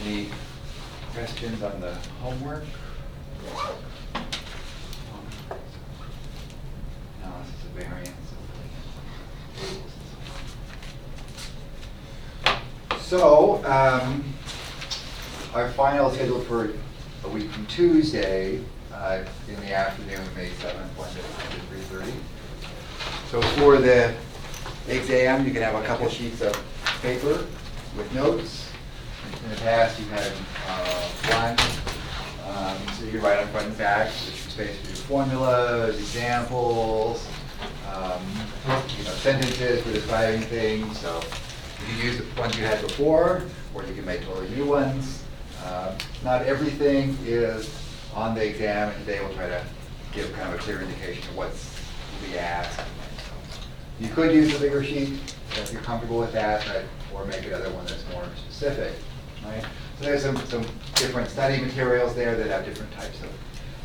Any questions on the homework? Analysis of variance of tables and so on. So, our final is scheduled for a week from Tuesday in the afternoon, May 7th, 1 to 3:30. So for the exam, you can have a couple sheets of paper with notes. In the past, you've had one, so you can write on front and back, which is basically formulas, examples, sentences for describing things. So you can use the ones you had before, or you can make totally new ones. Not everything is on the exam, and today we'll try to give kind of a clear indication of what's to be asked. You could use a bigger sheet if you're comfortable with that, or make another one that's more specific. Right? So there's some different study materials there that have different types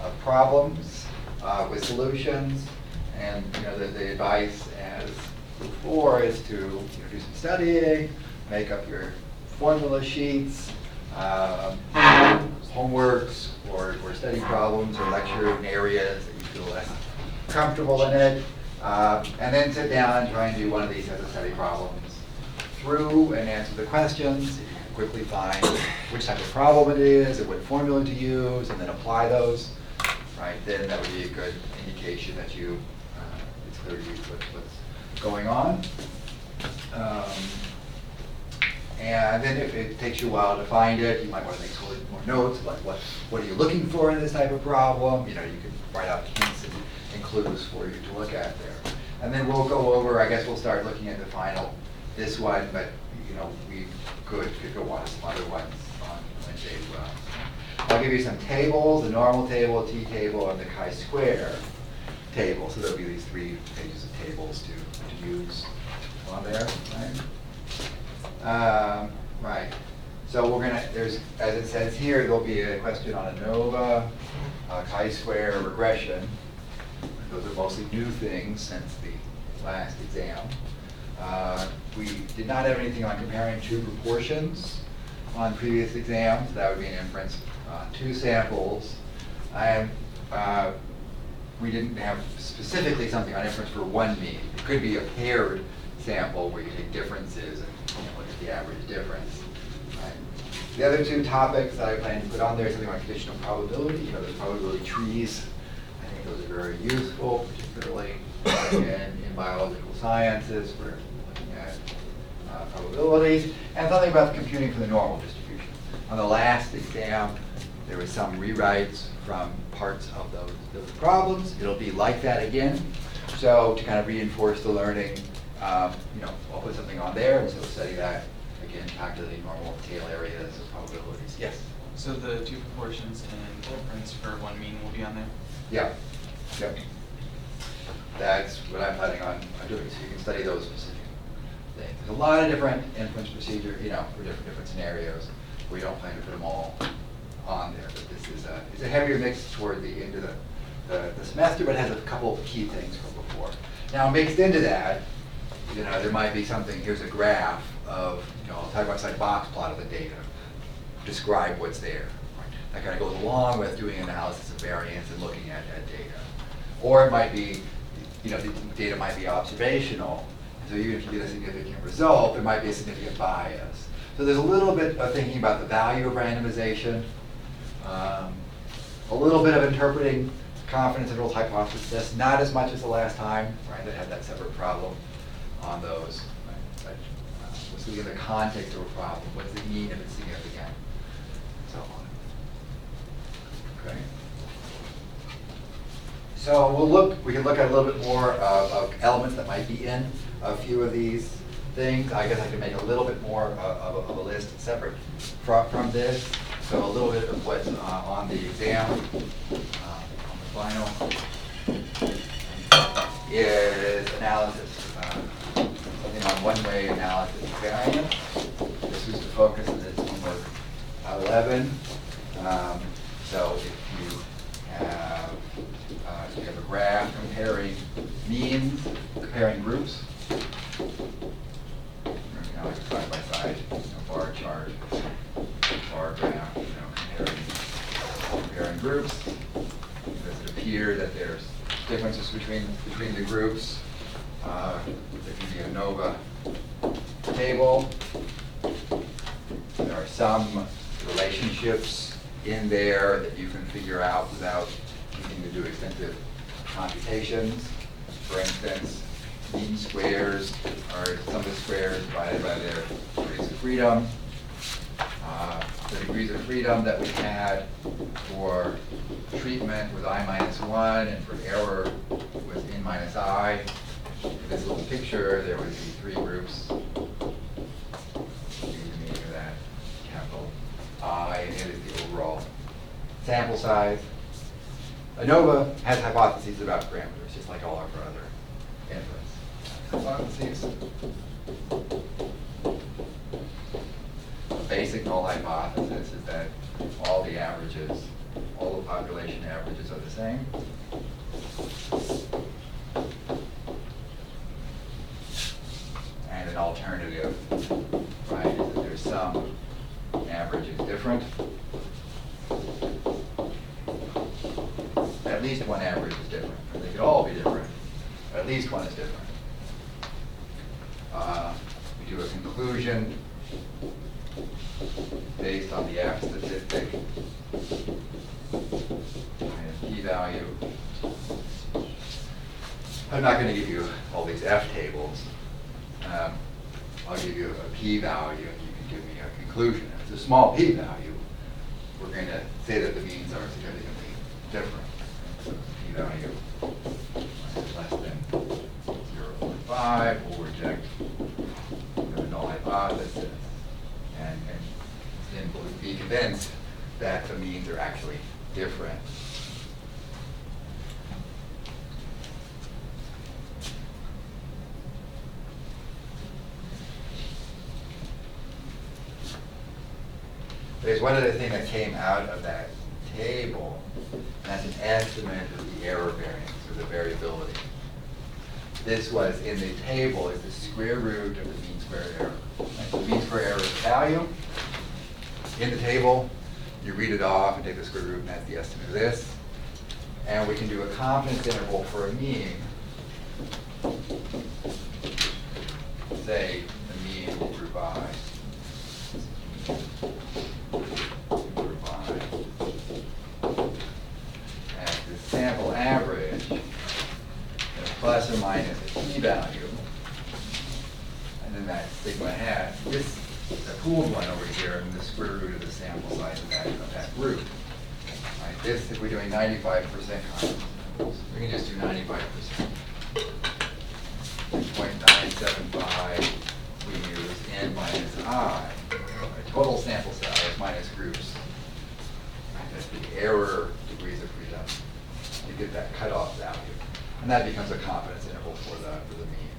of problems with solutions. And the advice, as before, is to do some studying, make up your formula sheets, homeworks, or study problems, or lecture in areas that you feel less comfortable in it. And then sit down and try and do one of these as a study problems through and answer the questions. If you can quickly find which type of problem it is and what formula to use, and then apply those, right? Then that would be a good indication that it's clear to you what's going on. And then if it takes you a while to find it, you might want to make a little more notes, like what are you looking for in this type of problem? You can write out hints and clues for you to look at there. And then we'll go over, I guess we'll start looking at the final, this one, but we could go on to some other ones on Wednesday as well. I'll give you some tables, the normal table, T-table, and the chi-square table. So there'll be these 3 pages of tables to use on there, right? Right. So there's, as it says here, there'll be a question on ANOVA, chi-square regression. Those are mostly new things since the last exam. We did not have anything on comparing 2 proportions on previous exams. That would be an inference on 2 samples. And we didn't have specifically something on inference for 1 mean. It could be a paired sample where you take differences and look at the average difference. Right? The other 2 topics that I plan to put on there is something like conditional probability. There's probability trees. I think those are very useful, particularly in biological sciences for looking at probabilities, and something about computing for the normal distribution. On the last exam, there was some rewrites from parts of those problems. It'll be like that again. So to kind of reinforce the learning, I'll put something on there, and so study that again, calculating normal tail areas of probabilities. Yes? So the 2 proportions and inference for 1 mean will be on there? Yeah. Yep. That's what I'm planning on doing, so you can study those specific things. There's a lot of different inference procedure, for different scenarios. We don't plan to put them all on there, but this is it's a heavier mix toward the end of the semester, but it has a couple of key things from before. Now, mixed into that, there might be something. Here's a graph of, I'll talk about some box plot of the data. Describe what's there. Right? That kind of goes along with doing analysis of variance and looking at data. Or it might be, the data might be observational. So even if you get a significant result, there might be a significant bias. So there's a little bit of thinking about the value of randomization, a little bit of interpreting confidence intervals hypothesis, not as much as the last time, right? That had that separate problem on those. Right? But let's look at the context of a problem. What does it mean if it's significant? And so on. Okay. So we can look at a little bit more of elements that might be in a few of these things. I guess I can make a little bit more of a list separate from this. So a little bit of what's on the exam, on the final, is analysis. Something on one-way analysis of variance. This is the focus of this homework 11. So if you have a graph comparing means, comparing groups, like side by side, bar chart, bar groups. Does it appear that there's differences between the groups? There can be a ANOVA table. There are some relationships in there that you can figure out without needing to do extensive computations. For instance, mean squares are some of the squares divided by their degrees of freedom. The degrees of freedom that we had for treatment was I-1, and for error was N-I. In this little picture, there would be three groups. You can mean that capital I, and it is the overall sample size. ANOVA has hypotheses about parameters, just like all of our other inference hypotheses. The basic null hypothesis is that all the averages, all the population averages are the same. And an alternative, right, is that there's some average is different. At least one average is different. They could all be different, but at least one is different. We do a conclusion based on the F statistic and p-value. I'm not going to give you all these F tables. I'll give you a p-value and you can give me a conclusion. If it's a small p-value, we're going to say that the means are significantly different. So p-value less than 0.5 will reject the null hypothesis and then we'll be convinced that the means are actually different. There's one other thing that came out of that table, and that's an estimate of the error variance or the variability. This was in the table is the square root of the mean square error. And so the mean square error is the value. In the table, you read it off and take the square root, and that's the estimate of this. And we can do a confidence interval for a mean. Say the mean will group I. And the sample average plus or minus a p-value, and then that sigma hat. This the pooled one over here, and the square root of the sample size of that group. Right, this, if we're doing 95% confidence intervals, we can just do 95%. 0.975, we use n minus I. Total sample size minus groups. Right, that's the error degrees of freedom. You get that cutoff value. And that becomes a confidence interval for the mean.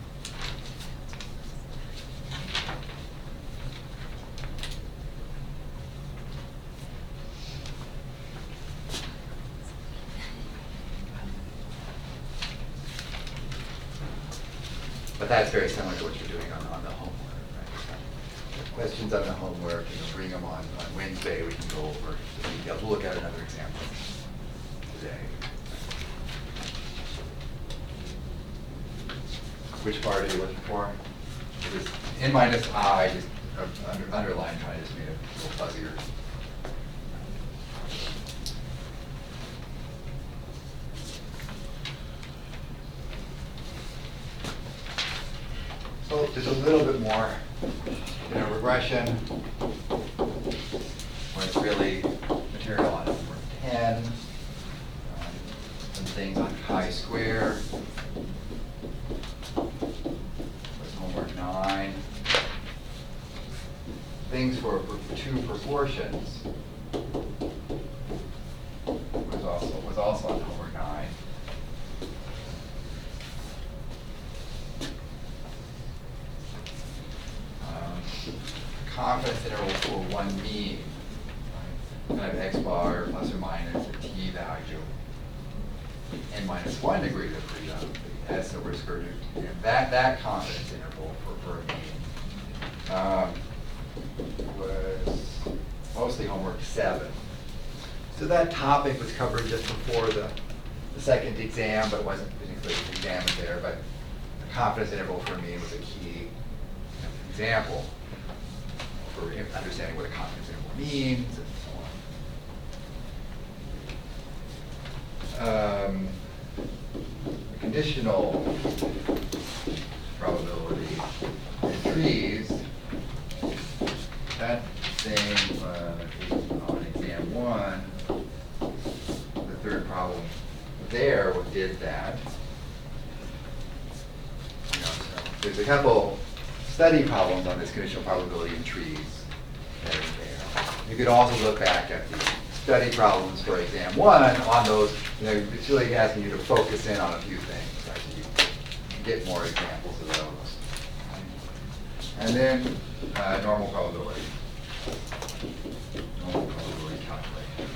But that's very similar to what you're doing on the homework, right? Questions on the homework, you can bring them on Wednesday, we can go over the details. We'll look at another example today. Which part are you looking for? This n minus I, just underline, trying to just make it a little fuzzier. So there's a little bit more in a regression where it's really material on number 10, some things on chi-square. Homework 9. Things for two proportions was also on homework 9. Confidence interval for one mean. Right? I have x bar plus or minus a t value, n minus 1 degree of freedom. S over square root. And that confidence interval for a mean was mostly homework 7. So that topic was covered just before the second exam, but wasn't particularly examined there. But the confidence interval for me was a key example for understanding what a confidence interval means and so on. Conditional probability in trees, that same on exam 1, the third problem there did that. You know, so there's a couple study problems on this conditional probability in trees that are there. You could also look back at the study problems for exam 1 on those. You know, it's really asking you to focus in on a few things, right? So you get more examples of those. And then normal probability. Normal probability calculation.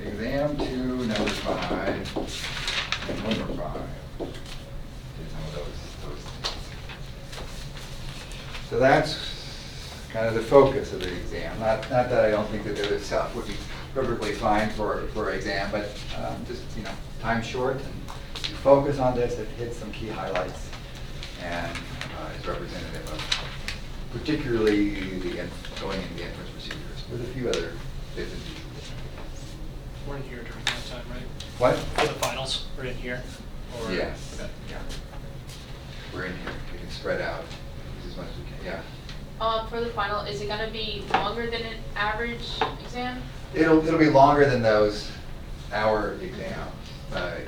Exam 2, number 5, and number 5. Did some of those things. So that's kind of the focus of the exam. Not that I don't think that the other stuff would be perfectly fine for exam, but just, you know, time's short, and you focus on this, it hits some key highlights, and is representative of particularly going into the inference procedures, with a few other bits and pieces. We're in here during that time, right? What? For the finals, we're in here? Or- Yes. Okay. Yeah. We're in here. We can spread out as much as we can. Yeah. For the final, is it gonna be longer than an average exam? It'll be longer than those hour exams, but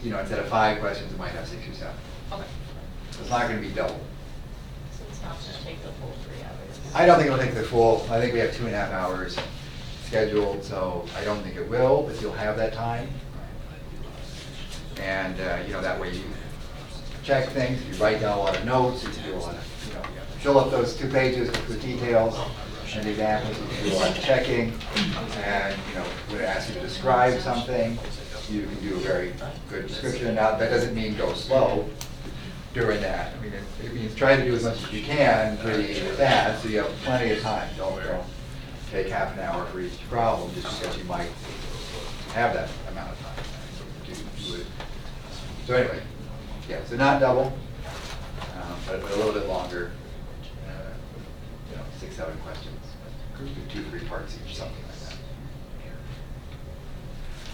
you know, instead of 5 questions, it might have 6 or 7. Okay. So it's not going to be double. So it's not gonna take the full 3 hours? I don't think it'll take the full. I think we have 2.5 hours scheduled, so I don't think it will, but you'll have that time. And you know, that way you check things, you write down a lot of notes, you can do a lot of, you know, fill up those 2 pages with details and examples, you can do a lot of checking, and you know, would ask you to describe something, you can do a very good description. Now, that doesn't mean go slow during that. I mean, it means try to do as much as you can pretty fast, so you have plenty of time. Don't take half an hour for each problem, just because you might have that amount of time. So anyway, yeah, so not double, but a little bit longer, you know, 6, 7 questions, 2, 3 parts each, something like that.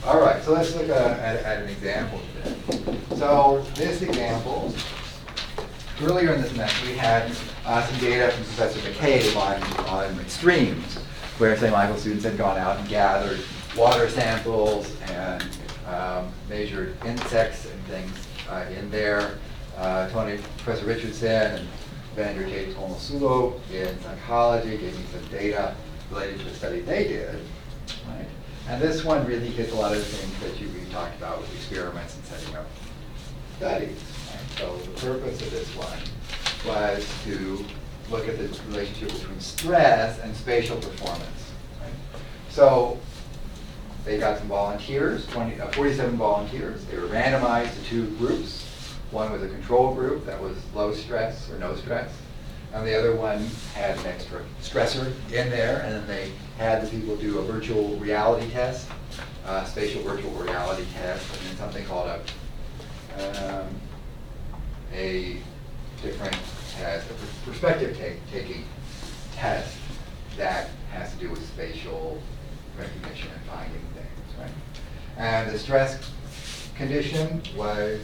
All right, so let's look at an example today. So this example, earlier in the semester, we had some data from Professor McCabe on extremes, where St. Michael students had gone out and gathered water samples and measured insects and things in there. Professor Richardson and Vander Tate Tomosulo in psychology gave me some data related to the study they did. Right? And this one really hits a lot of the things that we talked about with experiments and setting up studies. Right? So the purpose of this one was to look at the relationship between stress and spatial performance. Right? So they got some volunteers, 47 volunteers. They were randomized to 2 groups. One was a control group that was low stress or no stress, and the other one had an extra stressor in there, and then they had the people do a virtual reality test, spatial virtual reality test, and then something called a different test, a perspective taking test that has to do with spatial recognition and finding things, right? And the stress condition was,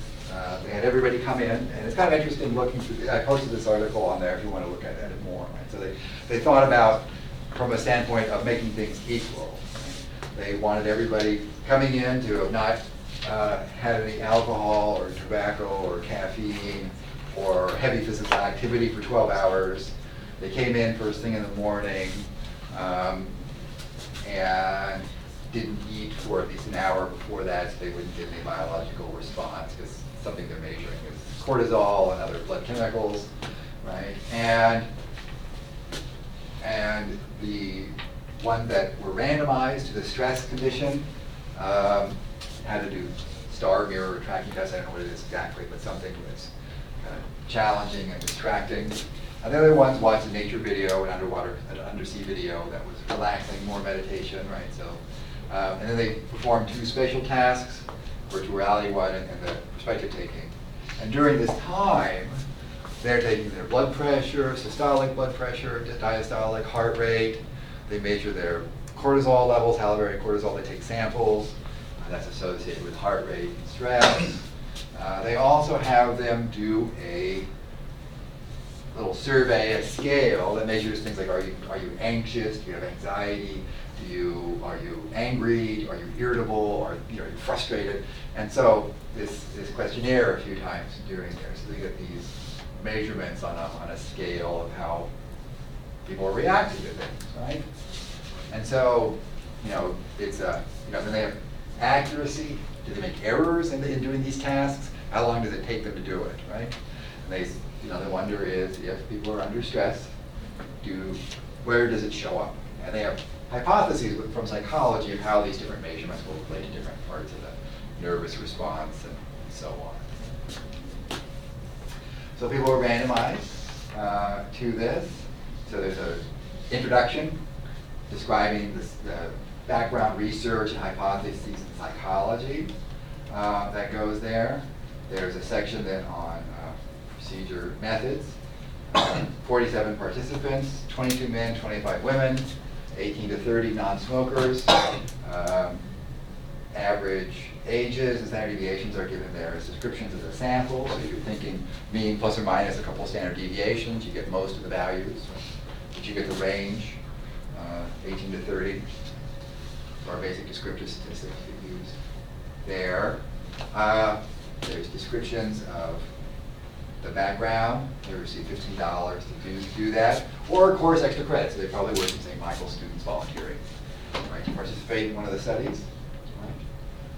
they had everybody come in, and it's kind of interesting looking through, I posted this article on there if you want to look at it more, right? So they thought about, from a standpoint of making things equal. Right? They wanted everybody coming in to have not had any alcohol or tobacco or caffeine or heavy physical activity for 12 hours. They came in first thing in the morning, and didn't eat for at least an hour before that, so they wouldn't get any biological response, because something they're measuring is cortisol and other blood chemicals, right? And the ones that were randomized to the stress condition had to do star mirror tracking test. I don't know what it is exactly, but something was kind of challenging and distracting. And the other ones watched a nature video, an undersea video that was relaxing, more meditation, right? So, and then they performed 2 spatial tasks, virtual reality one and the perspective taking. And during this time, they're taking their blood pressure, systolic blood pressure, diastolic heart rate. They measure their cortisol levels, salivary cortisol. They take samples. That's associated with heart rate and stress. They also have them do a little survey, a scale that measures things like, are you anxious? Do you have anxiety? Are you angry? Are you irritable? Are you frustrated? And so this questionnaire a few times during there. So they get these measurements on a scale of how people are reacting to things, right? And so, it's then they have accuracy. Do they make errors in doing these tasks? How long does it take them to do it, right? And the wonder is, if people are under stress, where does it show up? And they have hypotheses from psychology of how these different measurements will relate to different parts of the nervous response and so on. So people are randomized to this. So there's an introduction describing the background research and hypotheses in psychology that goes there. There's a section then on procedure methods. 47 participants, 22 men, 25 women, 18 to 30 non-smokers. Average ages and standard deviations are given there as descriptions of the sample. So if you're thinking mean plus or minus a couple standard deviations, you get most of the values. But you get the range, 18 to 30. So our basic descriptive statistics we use there. There's descriptions of the background. They receive $15 to do that. Or, of course, extra credits. So they probably work in St. Michael's students volunteering, right, to participate in one of the studies.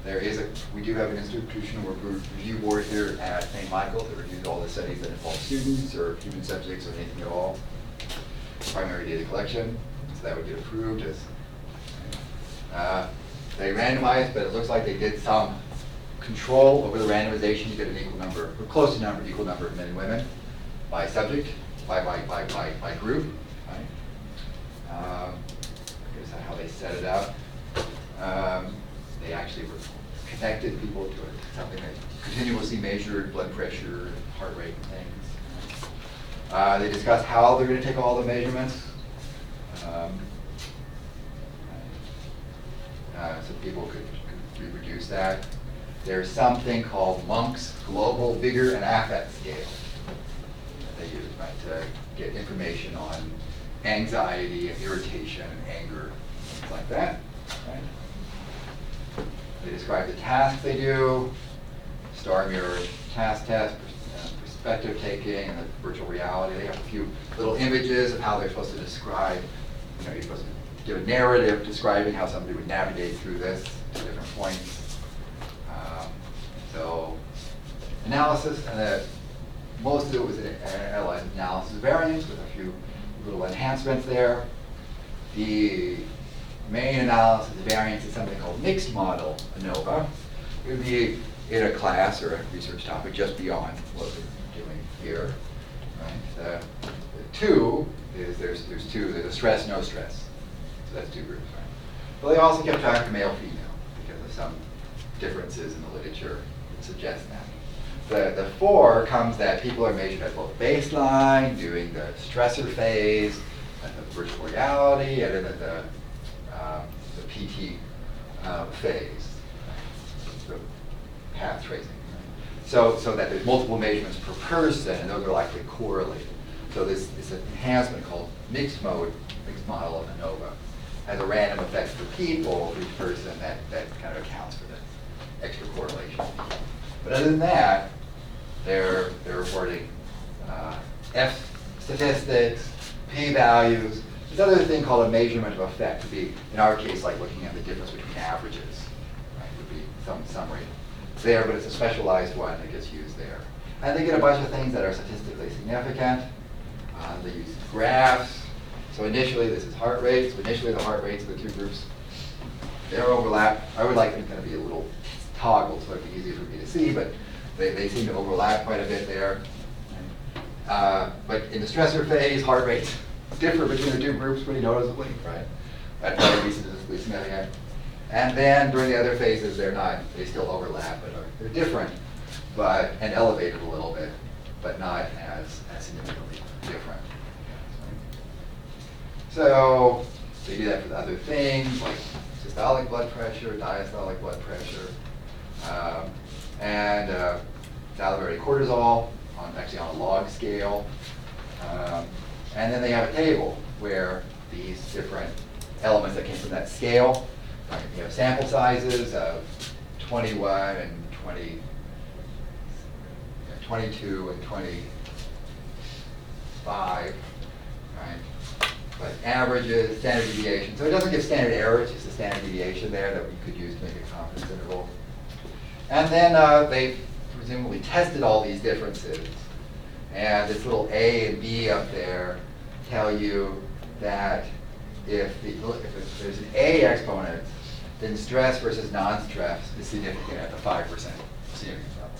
Right. We do have an institutional review board here at St. Michael that reviews all the studies that involve students or human subjects or anything at all. Primary data collection, so that would get approved as they randomized, but it looks like they did some control over the randomization to get an equal number, or close to equal number of men and women by subject, by group. Right? Here's how they set it up. They actually connected people to something that continuously measured blood pressure, heart rate, and things. They discussed how they're going to take all the measurements. So people could reproduce that. There's something called Monk's Global Vigor and Affect Scale that they use, right, to get information on anxiety and irritation and anger, things like that. Right? They describe the tasks they do, star mirror task test, perspective taking, and the virtual reality. They have a few little images of how they're supposed to describe, you're supposed to give a narrative describing how somebody would navigate through this to different points. So analysis, and most of it was an analysis of variance with a few little enhancements there. The main analysis of variance is something called mixed model ANOVA. It would be in a class or a research topic just beyond what we're doing here. Right? The two is there's a stress, no stress. So that's 2 groups. Right? But they also kept track of male, female because of some differences in the literature that suggest that. The 4 comes that people are measured at both baseline, doing the stressor phase, at the virtual reality, and then at the PT phase, the path tracing. Right? So that there's multiple measurements per person, and those are likely correlated. So this enhancement called mixed model of ANOVA has a random effect for people for each person that kind of accounts for the extra correlation. But other than that, they're reporting F statistics, p-values. This other thing called a measurement of effect would be, in our case, like looking at the difference between averages. Right? Would be some rate there, but it's a specialized one that gets used there. And they get a bunch of things that are statistically significant. They use graphs. So initially, this is heart rate. So initially, the heart rates of the 2 groups, they're overlap. I would like them to be a little toggled so it'd be easier for me to see, but they seem to overlap quite a bit there. But in the stressor phase, heart rates differ between the two groups pretty noticeably, right? That's probably statistically significant. And then during the other phases, they still overlap, but they're different, and elevated a little bit, but not as significantly different. So they do that for the other things like systolic blood pressure, diastolic blood pressure, and salivary cortisol, actually on a log scale. And then they have a table where these different elements that came from that scale, you have sample sizes of 21 and 22 and 25, right? But averages, standard deviation. So it doesn't give standard error, it's just a standard deviation there that we could use to make a confidence interval. And then they presumably tested all these differences. And this little A and B up there tell you that if there's an A exponent, then stress versus non-stress is significant at the 5% significance level.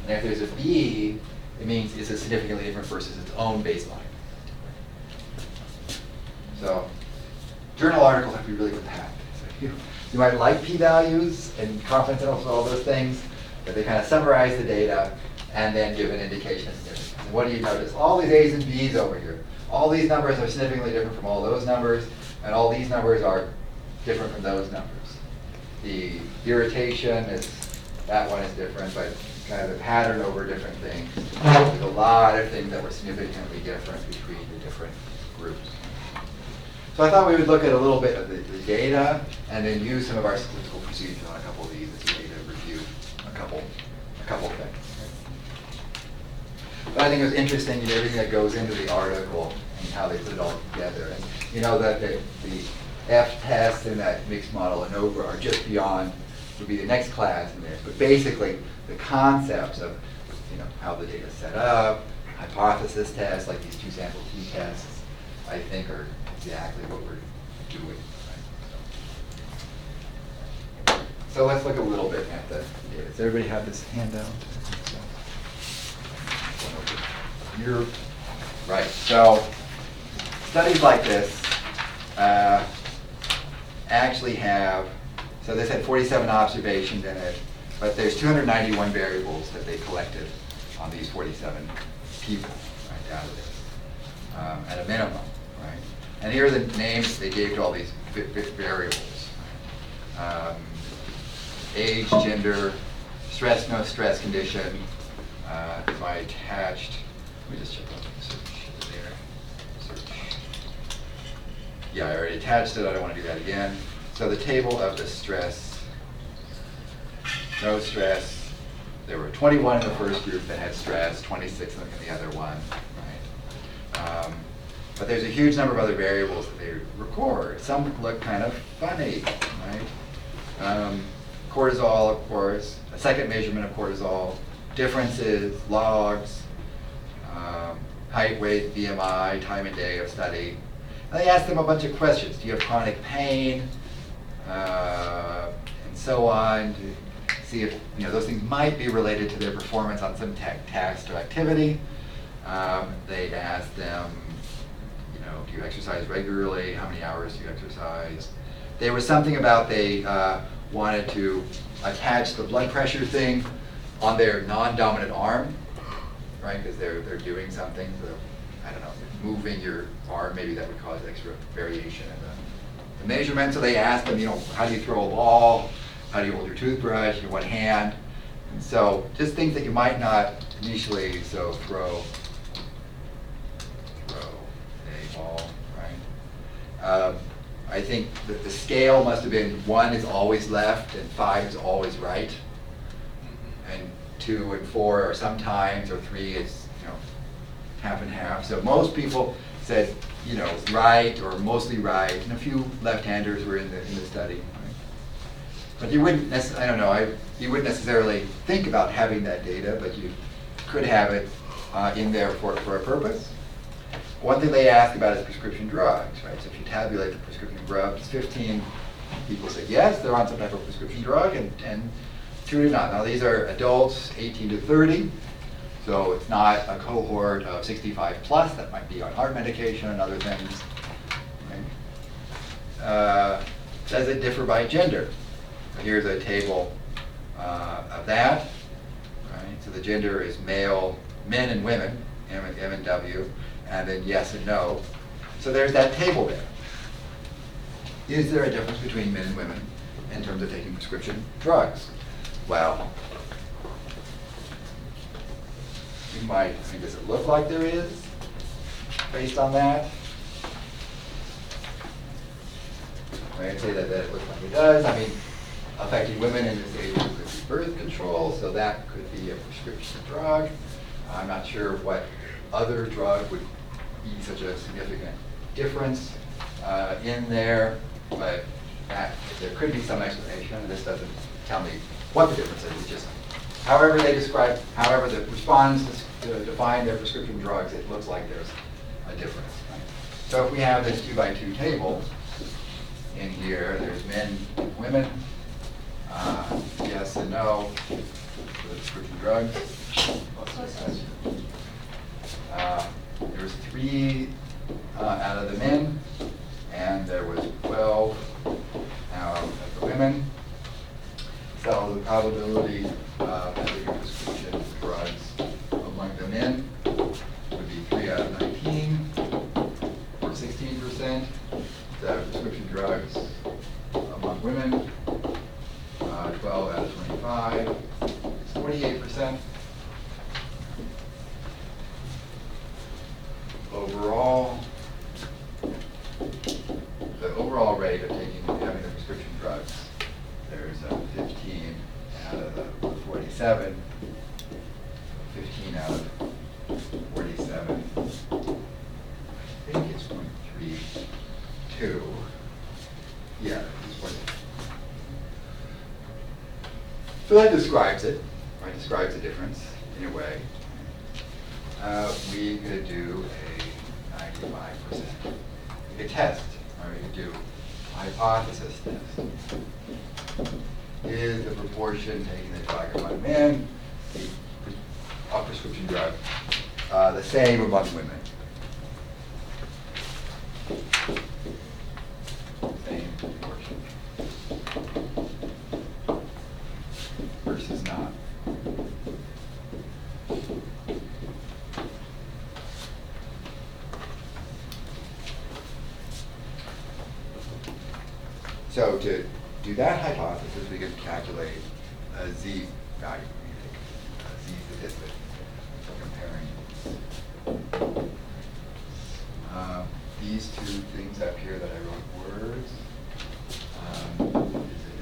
And if there's a B, it means it's significantly different versus its own baseline. So journal articles have to be really compact. So you might like p-values and confidence intervals and all those things, but they kind of summarize the data and then give an indication of significance. And what do you notice? All these A's and B's over here. All these numbers are significantly different from all those numbers, and all these numbers are different from those numbers. The irritation that one is different, but kind of the pattern over different things. There's a lot of things that were significantly different between the different groups. So I thought we would look at a little bit of the data and then use some of our statistical procedures on a couple of these as a way to review a couple things. But I think it was interesting, everything that goes into the article and how they put it all together. And you know that the F-test and that mixed model ANOVA are just beyond, would be the next class in this. But basically, the concepts of how the data is set up, hypothesis tests, like these two sample t-tests, I think are exactly what we're doing. Right? So let's look a little bit at the data. Does everybody have this handout? You're right. So studies like this actually have, so this had 47 observations in it, but there's 291 variables that they collected on these 47 people, right, out of this, at a minimum, right? And here are the names they gave to all these variables. Age, gender, stress, no stress condition. So I attached, let me just check out the search there. Search. Yeah, I already attached it, I don't want to do that again. So the table of the stress, no stress, there were 21 in the first group that had stress, 26 in the other one, right? But there's a huge number of other variables that they record. Some look kind of funny, right? Cortisol, of course, a second measurement of cortisol, differences, logs, height, weight, BMI, time and day of study. And they asked them a bunch of questions. Do you have chronic pain? And so on, to see if those things might be related to their performance on some task or activity. They asked them, do you exercise regularly? How many hours do you exercise? There was something about they wanted to attach the blood pressure thing on their non-dominant arm, right? Because they're doing something, so I don't know, moving your arm, maybe that would cause extra variation in the measurement. So they asked them, how do you throw a ball? How do you hold your toothbrush? In what hand? And so just things that you might not initially throw a ball, right? I think that the scale must have been 1 is always left and 5 is always right, and 2 and 4 are sometimes, or 3 is half and half. So most people said right or mostly right, and a few left-handers were in the study. Right? But you wouldn't you wouldn't necessarily think about having that data, but you could have it in there for a purpose. One thing they ask about is prescription drugs, right? So if you tabulate the prescription drugs, 15 people said yes, they're on some type of prescription drug, and 2 do not. Now these are adults, 18 to 30. So it's not a cohort of 65 plus that might be on heart medication and other things. Right? Does it differ by gender? Here's a table of that. Right? So the gender is male, men and women, M and W, and then yes and no. So there's that table there. Is there a difference between men and women in terms of taking prescription drugs? Well, you might, I mean, does it look like there is, based on that? I'd say that it looks like it does. I mean, affecting women in this age group could be birth control, so that could be a prescription drug. I'm not sure what other drug would be such a significant difference in there, but there could be some explanation. This doesn't tell me what the difference is. It's just however they describe, however the respondents define their prescription drugs, it looks like there's a difference. Right? So if we have this 2x2 table in here, there's men and women, yes and no for the prescription drugs. There was 3 out of the men, and there was 12 out of the women. So the probability of having a prescription drugs among the men would be 3 out of 19, or 16%. The prescription drugs among women, 12 out of 25, it's 48%. Overall, the overall rate of having the prescription drugs, there's 15 out of the 47, 15 out of 47. I think it's 0.32. Yeah, it's 1. So that describes it, right? Describes the difference in a way. We could do a 95%. We could test, or we could do a hypothesis test. Is the proportion taking the drug among men, a prescription drug, the same among women? Same proportion. Versus not. So to do that hypothesis, we can calculate a z value, a z statistic for comparing these 2 things up here that I wrote words.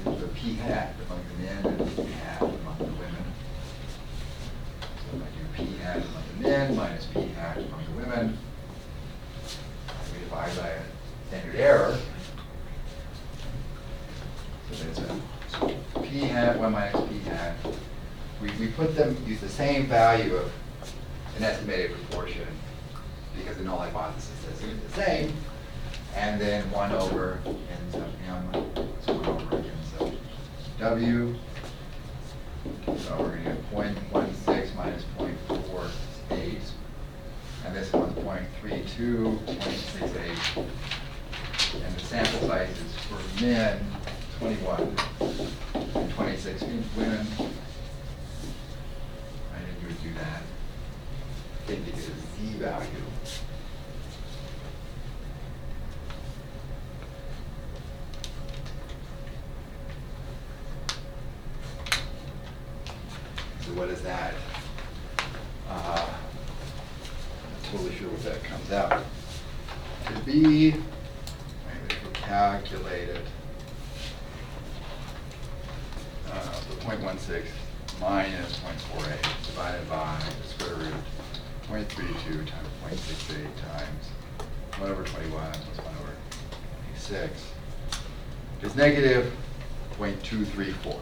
Is a p hat among the men and a p hat among the women. So if I do p hat among the men minus p hat among the women, we divide by a standard error. So there's a p hat, 1 minus p hat. We put them, use the same value of an estimated proportion because the null hypothesis says it's the same. And then 1 over ends up m, so 1 over ends up w. So we're going to get 0.16 minus 0.48. And this one's 0.32, 0.68. And the sample size is for men 21 and 26 women. I think you would do that. I think you get a z value. So what is that? I'm not totally sure what that comes out to be. Maybe if we calculate it. So 0.16 minus 0.48 divided by the square root 0.32 times 0.68 times 1 over 21 plus 1 over 26 is negative 0.234.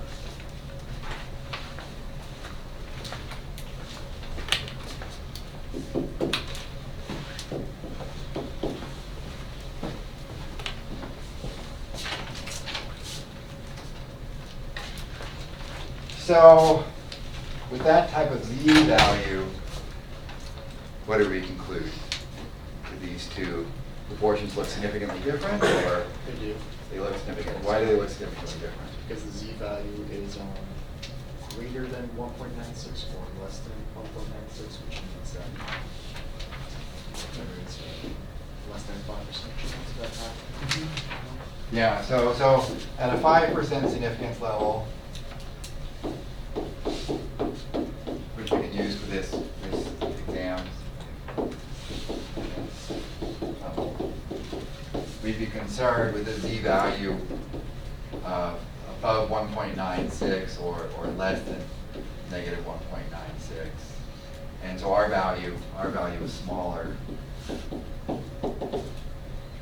So with that type of z value, what do we conclude? Do these two proportions look significantly different, or They do, they look significant? Why do they look significantly different? because the z-value is greater than 1.96 or less than 1.96, which means that whether it's less than 5% chance of that happening. Yeah, so at a 5% significance level, which we can use for this exam, we'd be concerned with a z-value above 1.96 or less than negative 1.96. And so our value is smaller,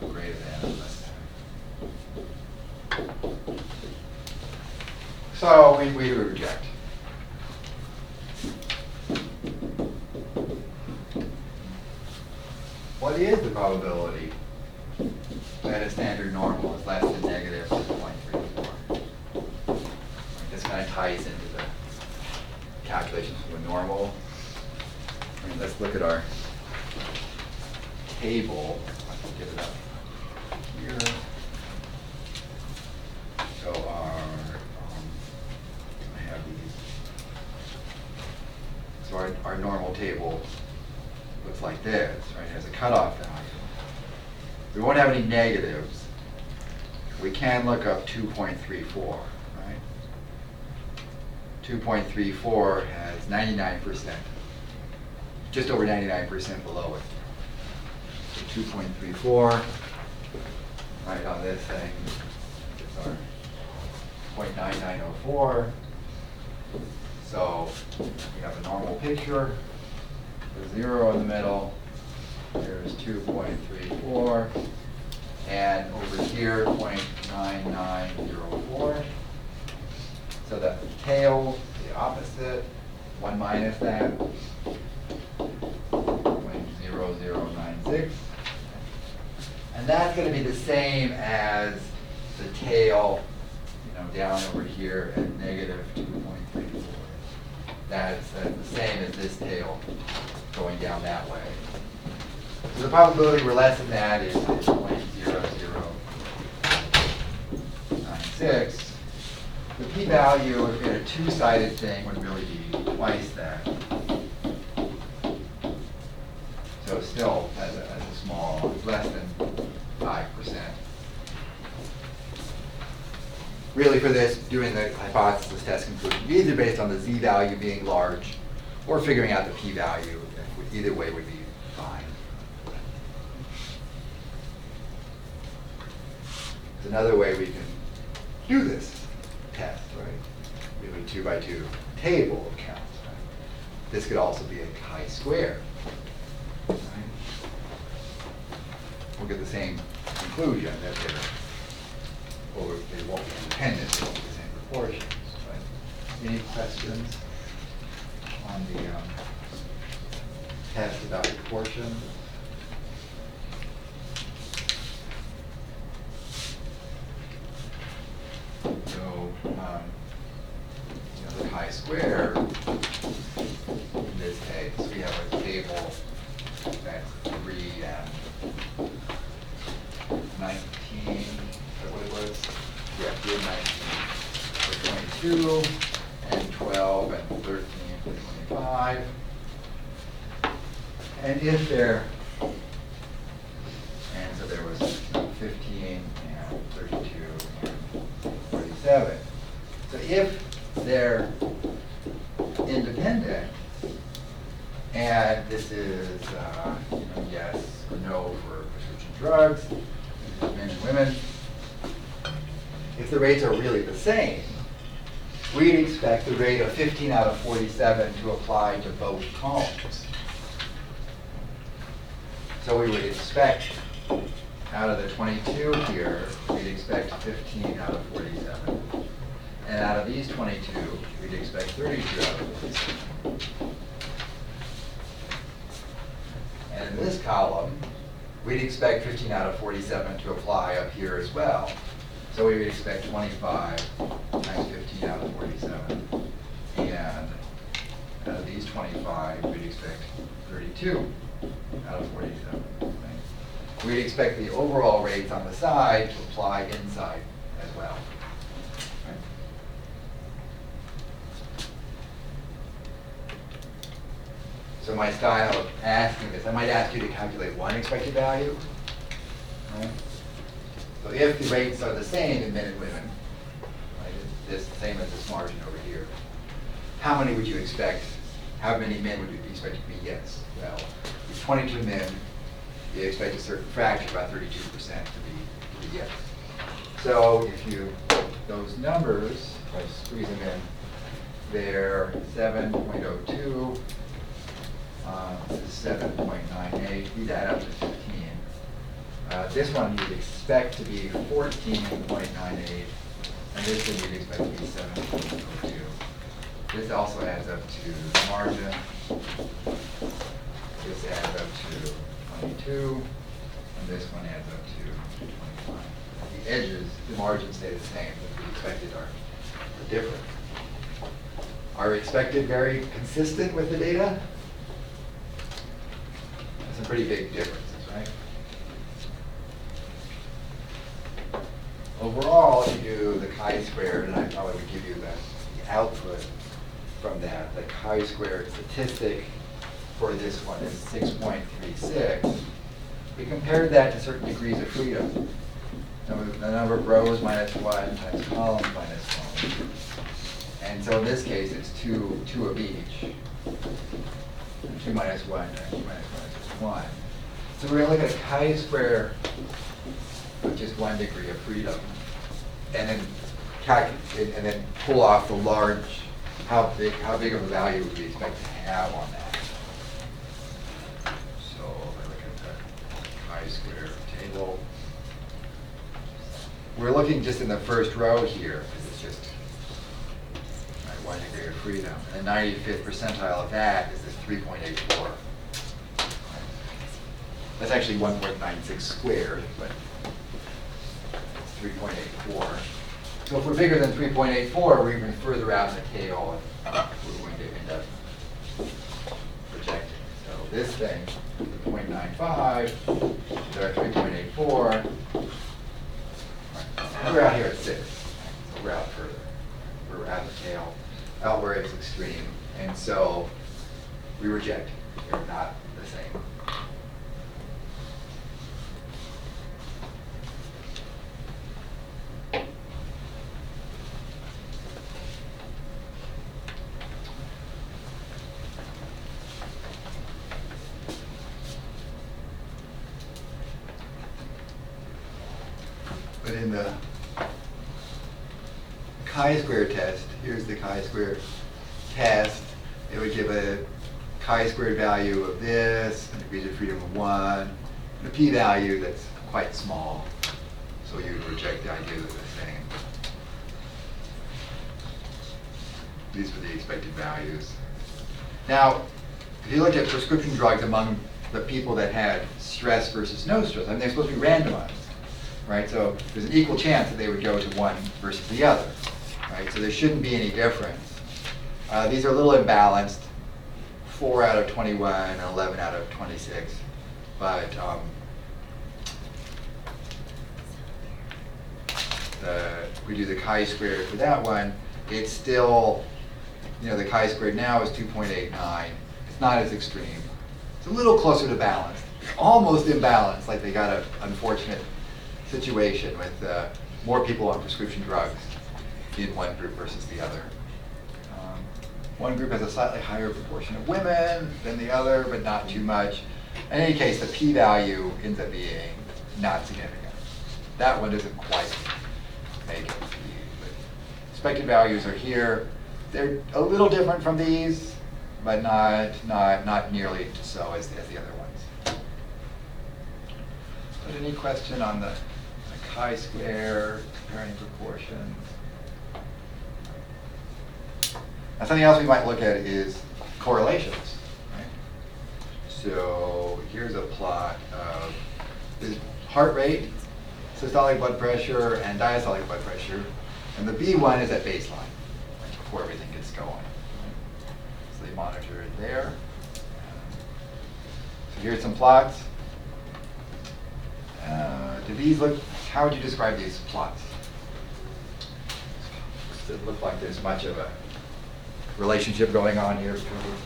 greater than or less than. So we would reject. What is the probability that a standard normal is less than negative 2.34? This kind of ties into the calculations for the normal. I mean, let's look at our table. I can get it up here. So I have these. So our normal table looks like this, right? It has a cutoff value. We won't have any negatives. We can look up 2.34, right? 2.34 has 99%, just over 99% below it. So 2.34, right on this thing, is our 0.9904. So we have a normal picture. There's 0 in the middle. There's 2.34. And over here, 0.9904. So the tail, the opposite, 1 minus that, 0.0096. And that's going to be the same as the tail, down over here at negative 2.34. That's the same as this tail going down that way. So the probability we're less than that is 0.0096. The p-value in a two-sided thing would really be twice that. So still, as a small, less than 5%. Really for this, doing the hypothesis test conclusion, either based on the z-value being large or figuring out the p-value, either way would be fine. There's another way we can do this test, right? We have a 2x2 table of counts, right? This could also be a chi-square, right? We'll get the same conclusion that they won't be independent, they won't be the same proportions, right? Any questions on the test about proportion? So, the chi-square, in this case, we have a table that's 3 and 19, is that what it was? Yeah, 3 and 19 for 22, and 12 and 13 for 25. And if there, and so there was 15 and 32 and 47. So if they're independent, and this is yes or no for prescription drugs, men and women, if the rates are really the same, we'd expect the rate of 15 out of 47 to apply to both columns. So we would expect out of the 22 here, we'd expect 15 out of 47. And out of these 22, we'd expect 32 out of 47. And in this column, we'd expect 15 out of 47 to apply up here as well. So we would expect 25 times 15 out of 47. And out of these 25, we'd expect 32. out of 47. Right? We'd expect the overall rates on the side to apply inside as well. Right? So my style of asking this, I might ask you to calculate one expected value. Right? So if the rates are the same in men and women, right, it's the same as this margin over here, how many would you expect? How many men would you expect to be yes? Well, with 22 men, you expect a certain fraction, about 32% to be yes. So if you, those numbers, if I squeeze them in, they're 7.02, this is 7.98, these add up to 15. This one you'd expect to be 14.98, and this one you'd expect to be 7.02. This also adds up to the margin. This adds up to 22, and this one adds up to 25. The edges, the margins stay the same, but the expected are different. Are expected very consistent with the data? Some pretty big differences, right? Overall, if you do the chi-squared, and I probably would give you the output from that, the chi-squared statistic for this one is 6.36. We compared that to certain degrees of freedom. The number of rows minus 1 times columns minus 1. And so in this case, it's two of each. 2 minus 1 and 2 minus 1 is just 1. So we're going to look at a chi-square with just 1 degree of freedom, and then calculate, and then pull off the large, how big of a value would we expect to have on that. So if I look at the chi-square table, we're looking just in the first row here, because it's just 1 degree of freedom. And the 95th percentile of that is this 3.84. That's actually 1.96 squared, but it's 3.84. So if we're bigger than 3.84, we're even further out in the tail, and we're going to end up projecting. So this thing, the 0.95, they're at 3.84. We're out here at 6. So we're out further. We're out the tail, out where it's extreme. And so we reject. They're not the same. But in the chi-square test, here's the chi-square test. It would give a chi-squared value of this, and degrees of freedom of 1, and a p-value that's quite small. So you would reject the idea that they're the same. These were the expected values. Now, if you look at prescription drugs among the people that had stress versus no stress, I mean, they're supposed to be randomized. Right, so there's an equal chance that they would go to one versus the other. Right, so there shouldn't be any difference. These are a little imbalanced, 4 out of 21 and 11 out of 26. But we do the chi-squared for that one. It's still, the chi-squared now is 2.89. It's not as extreme. It's a little closer to balanced. It's almost imbalanced, like they got an unfortunate situation with more people on prescription drugs in one group versus the other. One group has a slightly higher proportion of women than the other, but not too much. In any case, the p-value ends up being not significant. That one doesn't quite make it. But expected values are here. They're a little different from these, but not nearly so as the other ones. But any question on the chi-square, comparing proportions? Now, something else we might look at is correlations. Right? So here's a plot of this heart rate, systolic blood pressure, and diastolic blood pressure. And the B1 is at baseline, right, before everything gets going. Right? So they monitor it there. Here's some plots. Do these look, how would you describe these plots? Does it look like there's much of a relationship going on here between these things?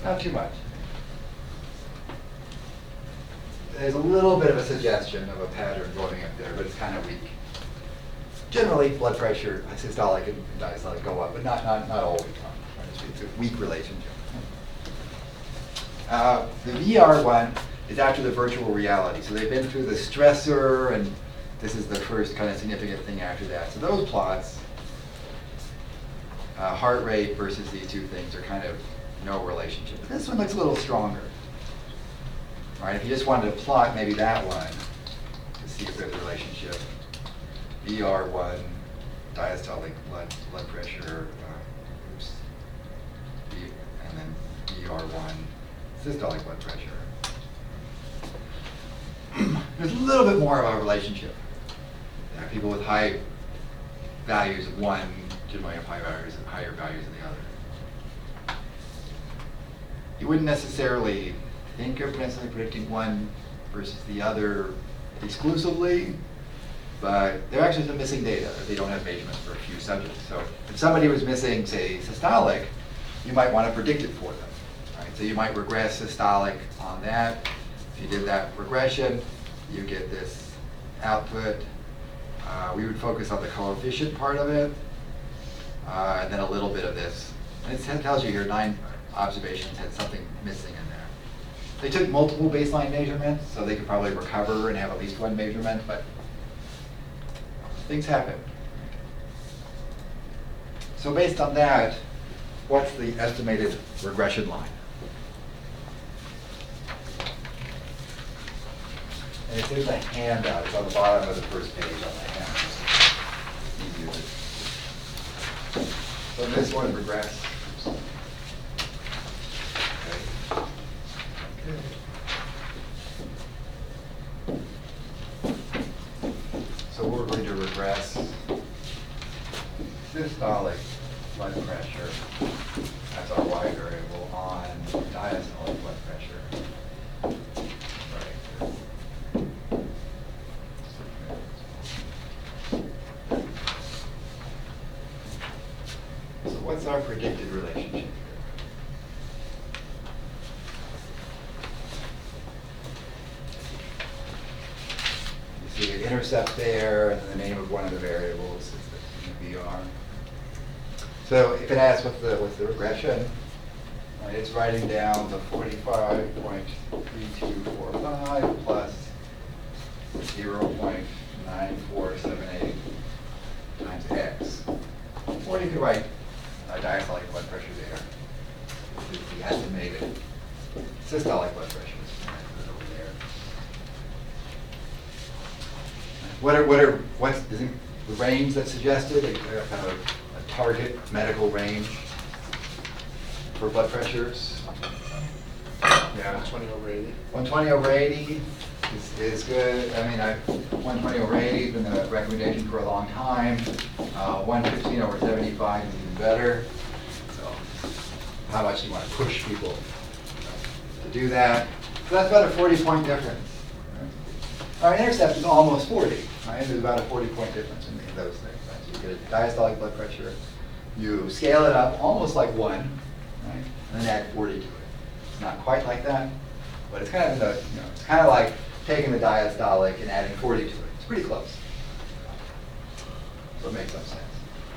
Not too much. There's a little bit of a suggestion of a pattern going up there, but it's kind of weak. Generally, blood pressure, systolic and diastolic go up, but not all the time. It's a weak relationship. The VR one is after the virtual reality. So they've been through the stressor, and this is the first kind of significant thing after that. So those plots, heart rate versus these two things are kind of no relationship. But this one looks a little stronger. All right, if you just wanted to plot maybe that one to see if there's a relationship. VR1, diastolic blood pressure, and then VR1, systolic blood pressure. There's a little bit more of a relationship. People with high values of one generally have higher values than the other. You wouldn't necessarily think of necessarily predicting one versus the other exclusively, but there are actually some missing data if they don't have measurements for a few subjects. So if somebody was missing, say, systolic, you might want to predict it for them. Right? So you might regress systolic on that. If you did that regression, you get this output. We would focus on the coefficient part of it, and then a little bit of this. And it tells you here 9 observations had something missing in there. They took multiple baseline measurements, so they could probably recover and have at least one measurement, but things happen. So based on that, what's the estimated regression line? And it's in the handout. It's on the bottom of the first page on the handout. Easy to- So this one regress. So we're going to regress systolic blood pressure. That's our Y variable on diastolic blood pressure. Right. So what's our predicted relationship here? You see an intercept there, and then the name of one of the variables is the VR. So if it asks what's the regression, it's writing down the 45.3245 plus 0.9478 times x. Or you could write diastolic blood pressure there. This is the estimated systolic blood pressure. Over there. What's the range that's suggested? A kind of a target medical range for blood pressures. Yeah. 120 over 80. 120 over 80 is good. I mean, 120 over 80 has been the recommendation for a long time. 115 over 75 is even better. So how much do you want to push people to do that? So that's about a 40-point difference. Our intercept is almost 40. Right? There's about a 40-point difference in those things. Right? So you get a diastolic blood pressure. You scale it up almost like 1, right? And then add 40 to it. It's not quite like that, but it's kind of it's kind of like taking the diastolic and adding 40 to it. It's pretty close. So it makes some sense.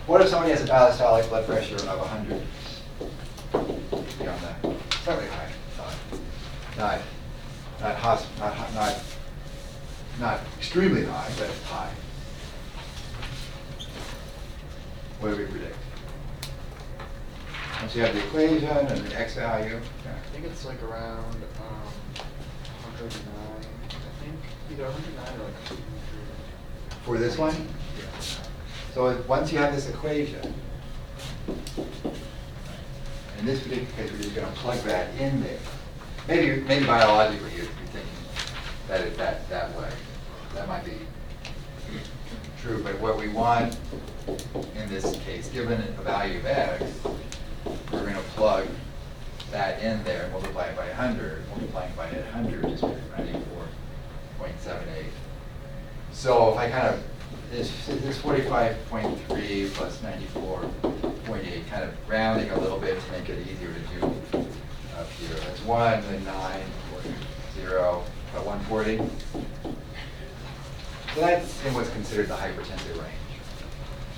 What if somebody has a diastolic blood pressure of 100? Beyond that, slightly high. Not extremely high, but it's high. What do we predict? Once you have the equation and the x value, I think it's like around 109. I think either 109 or like 200. for this one? Yeah. So once you have this equation, in this particular case, we're just going to plug that in there. Maybe biologically you're thinking that it's that way. That might be true, but what we want in this case, given a value of x, we're going to plug that in there, multiply it by 100, multiplying by 100 is 94.78. So if I kind of, this 45.3 plus 94.8, kind of rounding a little bit to make it easier to do up here. That's 1, then 9, 0, about 140. So that's in what's considered the hypertensive range.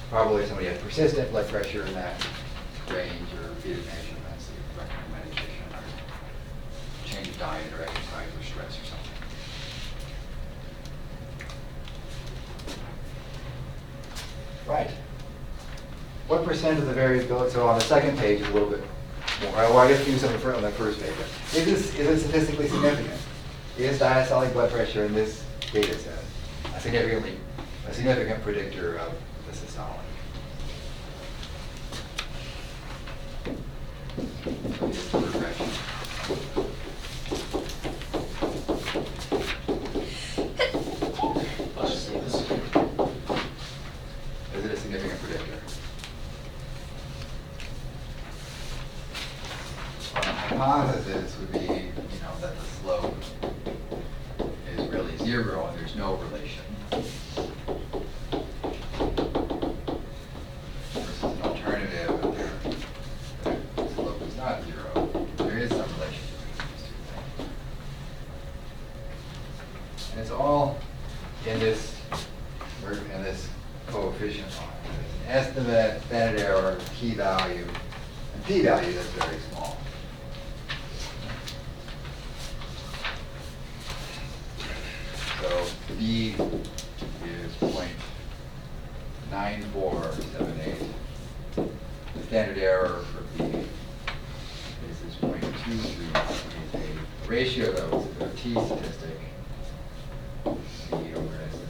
Probably somebody had persistent blood pressure in that range, or repeated measurements, they recommend medication, or change of diet, or exercise, or stress, or something. Right. What percent of the variability? So on the second page, a little bit more. Well, I guess we do something on the first page. Is it statistically significant? Is diastolic blood pressure in this data set a significant predictor of the systolic? Is the regression. Is it a significant predictor? Well, the hypothesis would be, that the slope is really 0 and there's no relation. Versus an alternative, that the slope is not 0. There is some relation between these two things. And it's all in this coefficient line. There's an estimate, standard error, p-value, and p-value that's very small. So B is 0.9478. The standard error for B is 0.23. A ratio, though, is a t statistic. C over S of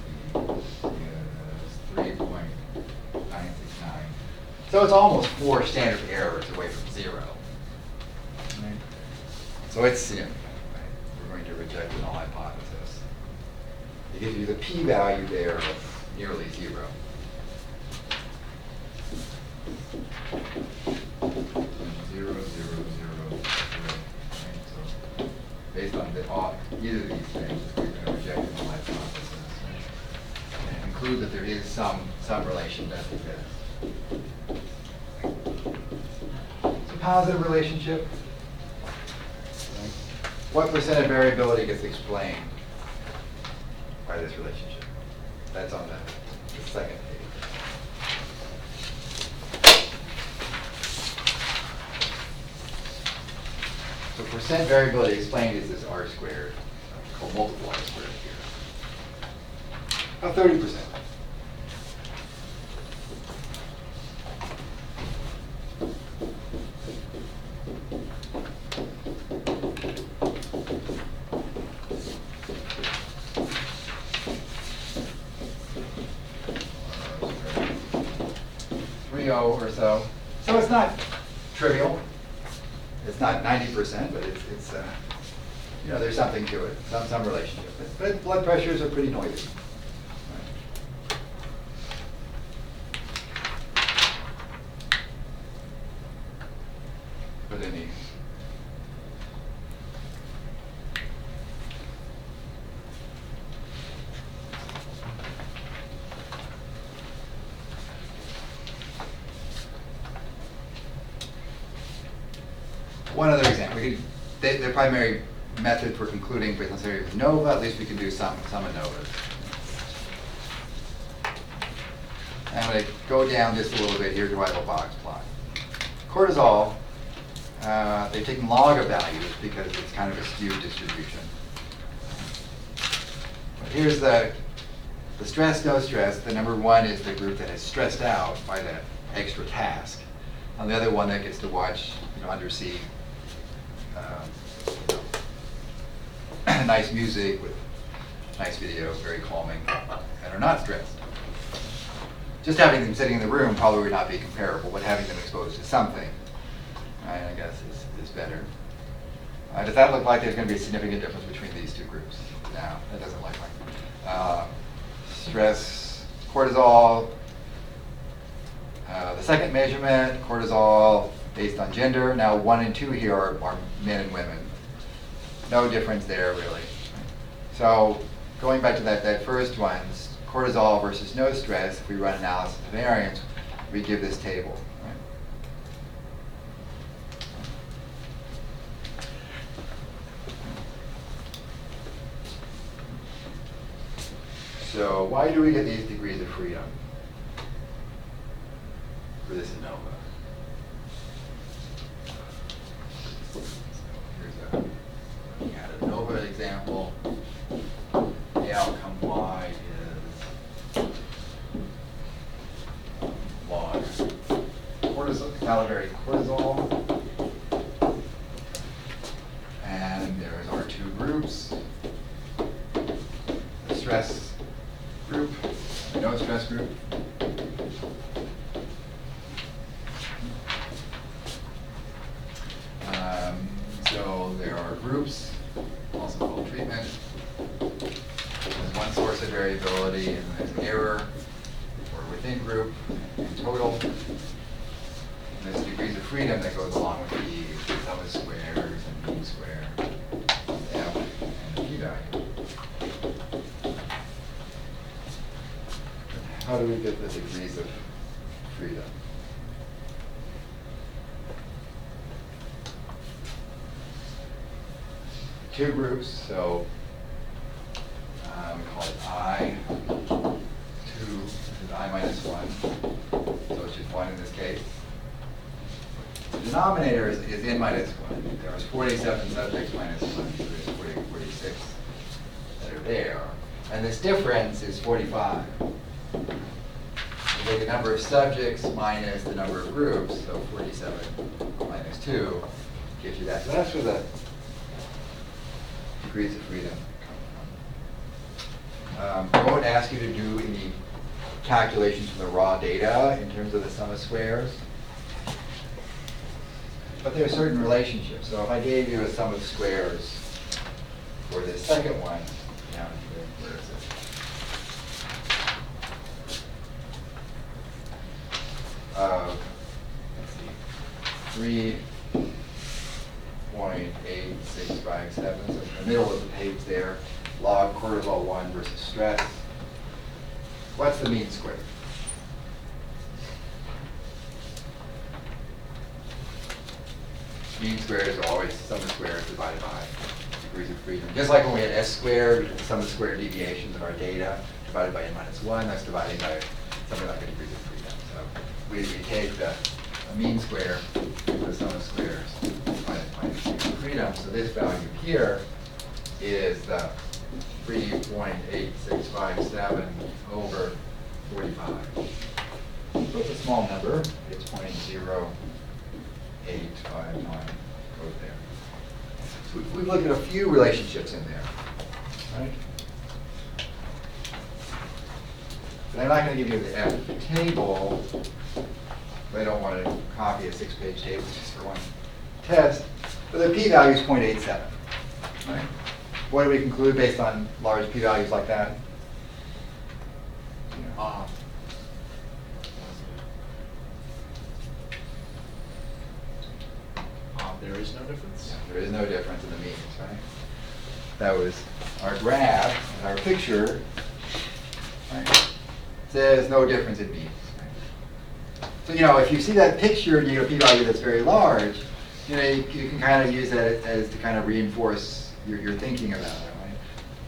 B is 3.969. So it's almost 4 standard errors away from 0. Right? So it's significant. Right? We're going to reject the null hypothesis. It gives you the p-value there of nearly 0. Zero, zero, zero, zero. Right? So based on either of these things, we're going to reject the null hypothesis and conclude that there is some relation that exists. It's a positive relationship. Right? What percent of variability gets explained by this relationship? That's on the second page. So percent variability explained is this r squared, called multiple r squared here. About 30%. Or so. So it's not trivial. It's not 90%, but it's there's something to it, some relationship. But blood pressures are pretty noisy. Right. But any one other example. The primary method for concluding based on series ANOVA, at least we can do some ANOVAs. I'm going to go down this a little bit here. Do I have a box plot? Cortisol, they've taken log of values because it's kind of a skewed distribution. But here's the stress, no stress. The number 1 is the group that is stressed out by that extra task. And the other one that gets to watch undersea nice music with nice video, very calming, and are not stressed. Just having them sitting in the room probably would not be comparable, but having them exposed to something, I guess, is better. Does that look like there's going to be a significant difference between these two groups? No, that doesn't look like. Stress, cortisol. The second measurement, cortisol, based on gender. Now 1 and 2 here are men and women. No difference there really. So going back to that first one, cortisol versus no stress, if we run analysis of variance, we give this table. Right? So why do we get these degrees of freedom for this ANOVA? So here's an ANOVA example. The outcome y is log cortisol, salivary cortisol. And there's our two groups. The stress group, the no stress group. So there are groups, also called treatment. There's one source of variability, and there's error, or within group, in total. And there's degrees of freedom that goes along with these, sum of squares and mean square, F, and the p-value. How do we get the degrees of freedom? Two groups, so we call it I, 2, this is I minus 1, so it's just 1 in this case. The denominator is n minus 1. There was 47 subjects minus 1, so there's 46 that are there. And this difference is 45. You take the number of subjects minus the number of groups, so 47 minus 2 gives you that. So that's where the degrees of freedom come from. I won't ask you to do any calculations from the raw data in terms of the sum of squares. But there are certain relationships. So if I gave you a sum of squares for this second one, down here, where is it? Let's see, 3.8657. So in the middle of the page there, log cortisol 1 versus stress. What's the mean square? Mean squares are always sum of squares divided by degrees of freedom. Just like when we had S squared, the sum of square deviations of our data divided by n minus 1, that's divided by something like the degrees of freedom. So we take the mean square, the sum of squares divided by degrees of freedom. So this value here is 3.8657 over 45. So it's a small number. It's 0.0859 goes there. So we've looked at a few relationships in there, right? But I'm not going to give you the F table. I don't want to copy a 6-page table just for one test. But the p-value is 0.87. Right? What do we conclude based on large p-values like that? There is no difference? Yeah, there is no difference in the means, right? That was our graph, our picture, right? Says no difference in means. Right? So, if you see that picture and you get a p-value that's very large, you can kind of use that as to kind of reinforce your thinking about it, right?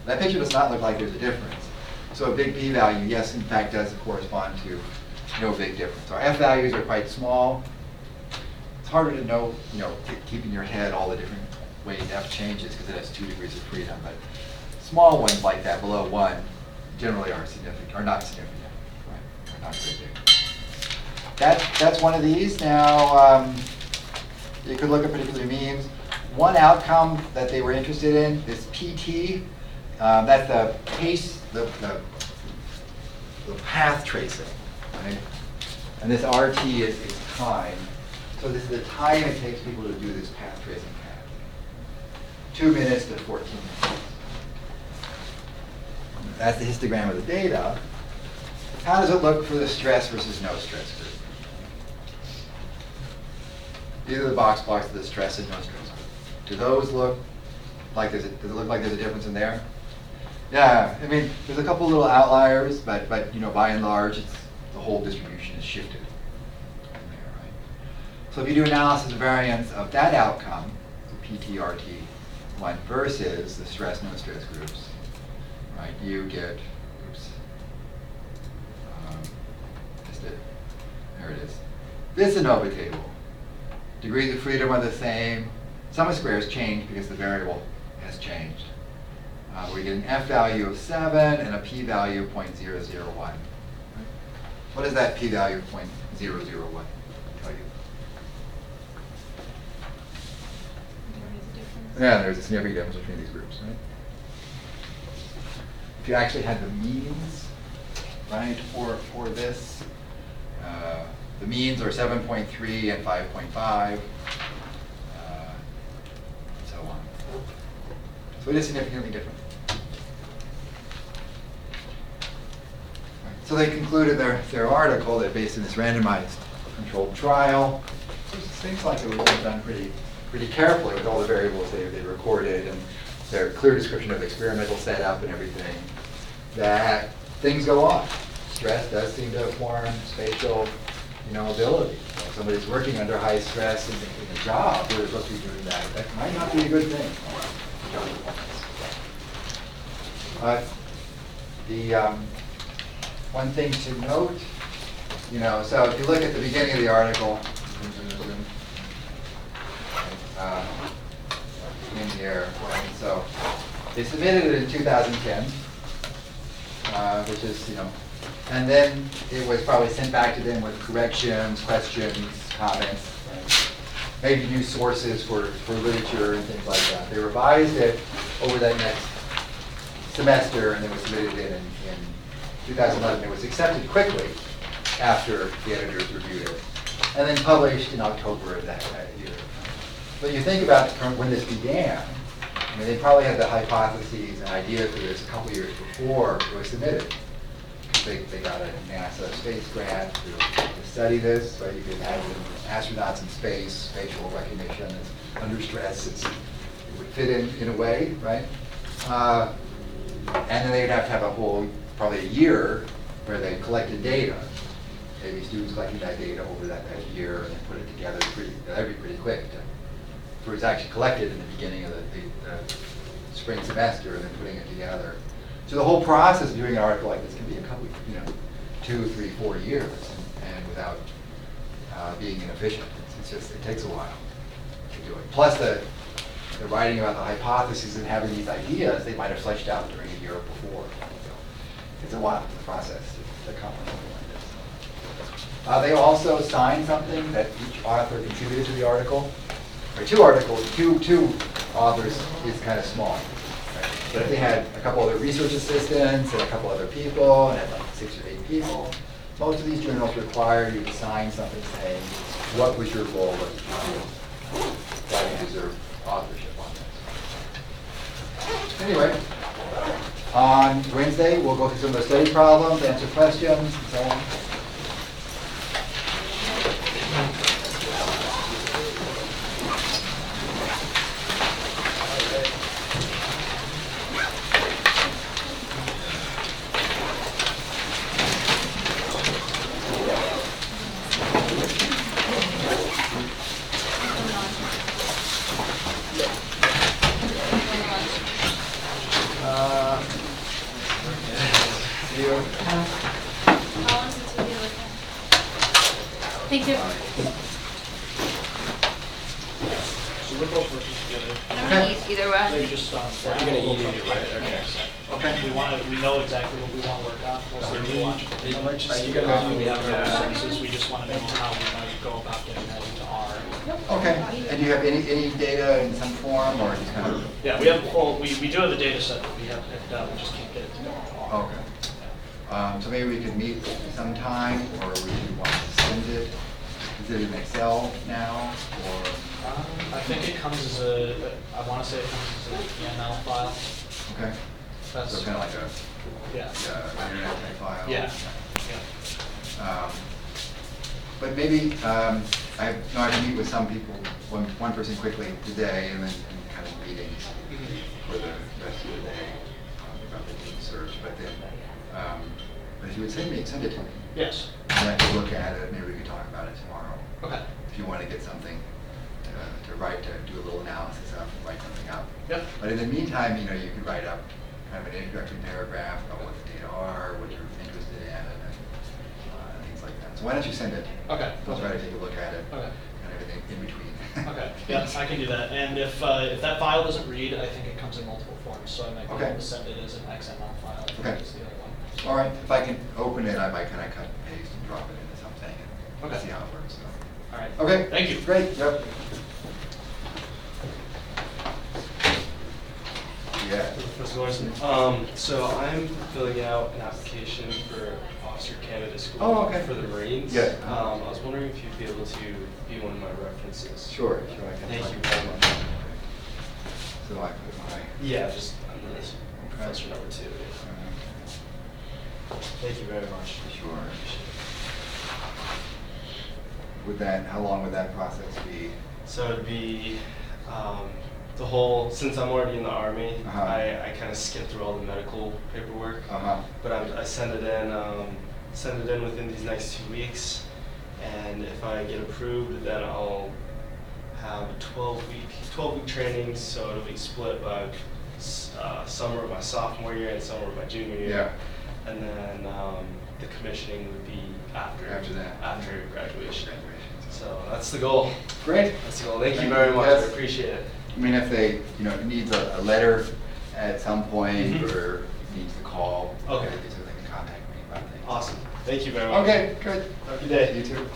That picture does not look like there's a difference. So a big p-value, yes, in fact, does correspond to no big difference. Our f values are quite small. It's harder to know, keep in your head all the different ways f changes because it has 2 degrees of freedom. But small ones like that, below 1, generally are significant, or not significant, right? Are not very big. That's one of these. Now, you could look at particular means. One outcome that they were interested in is PT. That's the pace, the path tracing, right? And this RT is time. So this is the time it takes people to do this path tracing path. 2 minutes to 14 minutes. That's the histogram of the data. How does it look for the stress versus no stress group? These are the box plots of the stress and no stress. Do those look like does it look like there's a difference in there? Yeah, I mean, there's a couple little outliers, but by and large, it's the whole distribution is shifted in there, right? So if you do analysis of variance of that outcome, the PTRT one versus the stress no stress groups, right? You get, oops, missed it. There it is. This ANOVA table. Degrees of freedom are the same. Sum of squares change because the variable has changed. We get an F value of 7 and a P value of 0.001. What does that P value of 0.001 tell you? Yeah, there's a significant difference between these groups, right? If you actually had the means, right, for this, the means are 7.3 and 5.5, and so on. So it is significantly different. So they concluded their article that based on this randomized controlled trial, it seems like it was done pretty carefully with all the variables they recorded and their clear description of the experimental setup and everything, that things go on. Stress does seem to form spatial ability. So if somebody's working under high stress in a job where they're supposed to be doing that might not be a good thing. But the one thing to note, so if you look at the beginning of the article, in here, right? So they submitted it in 2010, which is, and then it was probably sent back to them with corrections, questions, comments, right? Maybe new sources for literature and things like that. They revised it over that next semester, and it was submitted in 2011. It was accepted quickly after the editors reviewed it, and then published in October of that year. But you think about when this began, they probably had the hypotheses and ideas for this a couple years before it was submitted. They got a NASA space grant to study this, right? You can imagine astronauts in space, facial recognition, under stress, it would fit in a way, right? And then they'd have to have a whole, probably a year, where they collected data. Maybe students collecting that data over that year and then put it together that'd be pretty quick. For it's actually collected in the beginning of the spring semester and then putting it together. So the whole process of doing an article like this can be a couple, 2, 3, 4 years, and without being inefficient. It takes a while to do it. Plus the writing about the hypotheses and having these ideas, they might have fleshed out during a year before. So it's a while, the process to accomplish something like this. They also signed something that each author contributed to the article. Or two authors is kind of small. Right? But if they had a couple other research assistants and a couple other people, and had like 6 or 8 people, most of these journals require you to sign something saying what was your role as a journal, why you deserve authorship on this. Anyway, on Wednesday we'll go through some of the study problems, answer questions, and so on. Thank you. So we're both working together. I'm gonna eat either way. Maybe just you're gonna eat it, right? Okay. Okay. We know exactly what we want to work on. We want. We have our services. We just want to know how we want to go about getting that into our. Okay. And do you have any data in some form, or just kind of? Yeah, we have we do have a data set that we have picked up. We just can't get it together. Okay. So maybe we could meet sometime, or we could want to send it. Is it in Excel now, or? I think it comes as I want to say it comes as an EML file. Okay. That's So kind of like a yeah. internet type file. Yeah. But maybe I can meet with some people, one person quickly today, and then kind of meetings for the rest of the day about the team search. But then, but if you would send it to me, Yes. and I could look at it, maybe we could talk about it tomorrow. Okay. If you want to get something to write, to do a little analysis of, write something up. Yep. But in the meantime, you could write up kind of an introductory paragraph about what the data are, what you're interested in, and things like that. So why don't you send it? Okay. I'll try to take a look at it. Okay. And everything in between. Okay, yeah, I can do that. And if that file doesn't read, I think it comes in multiple forms, so I might be Okay. able to send it as an XML file. I think Okay. is the other one. All right, if I can open it, I might kind of cut and paste and drop it into something and Okay. see how it works. So. All right. Okay. Thank you. Great, yep. Yeah. Mr. Lawson, so I'm filling out an application for officer candidate school Oh, okay. for the Marines. Yeah. I was wondering if you'd be able to be one of my references. Sure, I can. Thank you very much. So I put my. Yeah, just under this professor number 2. Thank you very much. Sure. How long would that process be? So it'd be the whole, since I'm already in the Army, Uh-huh. I kind of skip through all the medical paperwork. Uh-huh. But I send it in within these next 2 weeks, and if I get approved, then I'll have a 12-week training, so it'll be split by summer of my sophomore year and summer of my junior year. Yeah. And then the commissioning would be after that. after graduation. Graduation. So that's the goal. Great. That's the goal. Thank you very much. Yes. I appreciate it. I mean, if they, it needs a letter at some point, Mhm. or needs to call, Okay. so they can contact me about things. Awesome. Thank you very much. Okay, good. Have a good day. You too.